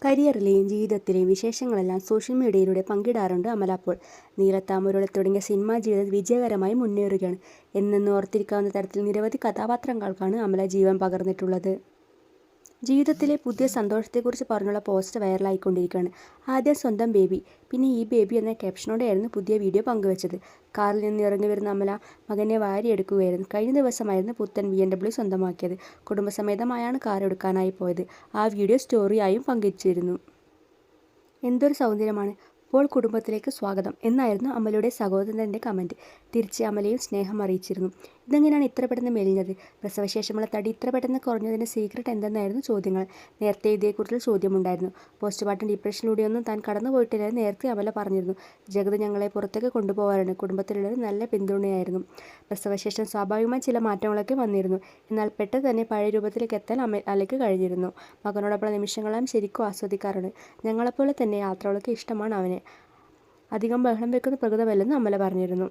കരിയറിലെയും ജീവിതത്തിലെയും വിശേഷങ്ങളെല്ലാം social മീഡിയയിലൂടെ പങ്കിടാറുണ്ട് അമല പോൾ. നീലത്താമരയോടെ തുടങ്ങിയ cinema ജീവിതം വിജയകരമായി മുന്നേറുകയാണ്. എന്നെന്നും ഓർത്തിരിക്കാവുന്ന തരത്തിൽ നിരവധി കഥാപാത്രങ്ങൾക്കാണ് അമല ജീവൻ പകർന്നിട്ടുള്ളത്. ജീവിതത്തിലെ പുതിയ സന്തോഷത്തെക്കുറിച്ച് പറഞ്ഞുള്ള പോസ്റ്റ് വൈറലായിക്കൊണ്ടിരിക്കുകയാണ്. ആദ്യം സ്വന്തം ബേബി, പിന്നെ ഈ ബേബി എന്ന ക്യാപ്ഷനോടെയായിരുന്നു പുതിയ വീഡിയോ പങ്കുവച്ചത്. കാറിൽ നിന്ന് ഇറങ്ങി വരുന്ന അമല മകനെ വാരിയെടുക്കുകയായിരുന്നു. കഴിഞ്ഞ ദിവസമായിരുന്നു പുത്തൻ BMW സ്വന്തമാക്കിയത്. കുടുംബസമേതമായാണ് കാർ എടുക്കാനായി പോയത്. ആ വീഡിയോ സ്റ്റോറിയായും പങ്കുവച്ചിരുന്നു. എന്തൊരു സൗന്ദര്യമാണ്, പോൾ കുടുംബത്തിലേക്ക് സ്വാഗതം എന്നായിരുന്നു അമലയുടെ സഹോദരൻ്റെ കമൻറ്റ്. തിരിച്ച് അമലയും സ്നേഹം അറിയിച്ചിരുന്നു. ഇതെങ്ങനെയാണ് ഇത്ര പെട്ടെന്ന് മെലിഞ്ഞത്? പ്രസവശേഷമുള്ള തടി ഇത്ര പെട്ടെന്ന് കുറഞ്ഞതിൻ്റെ സീക്രട്ട് എന്തെന്നായിരുന്നു ചോദ്യങ്ങൾ. നേരത്തെ ഇതേക്കുറിച്ച് ചോദ്യമുണ്ടായിരുന്നു. പോസ്റ്റ്മോർട്ടം ഡിപ്രഷനിലൂടെയൊന്നും താൻ കടന്നുപോയിട്ടില്ലെന്ന് നേരത്തെ അമല പറഞ്ഞിരുന്നു. ജഗത് ഞങ്ങളെ പുറത്തേക്ക് കൊണ്ടുപോകാറുണ്ട്. കുടുംബത്തിലുള്ളത് നല്ല പിന്തുണയായിരുന്നു. പ്രസവശേഷം സ്വാഭാവികമായി ചില മാറ്റങ്ങളൊക്കെ വന്നിരുന്നു. എന്നാൽ പെട്ടെന്ന് തന്നെ പഴയ രൂപത്തിലേക്ക് എത്താൻ അമലയ്ക്ക് കഴിഞ്ഞിരുന്നു. മകനോടൊപ്പം നിമിഷങ്ങളെല്ലാം ശരിക്കും ആസ്വദിക്കാറുണ്ട്. ഞങ്ങളെപ്പോലെ തന്നെ യാത്രകളൊക്കെ ഇഷ്ടമാണ് അവന്. അധികം ബഹളം വെക്കുന്ന പ്രകൃതമല്ലെന്ന് അമല പറഞ്ഞിരുന്നു.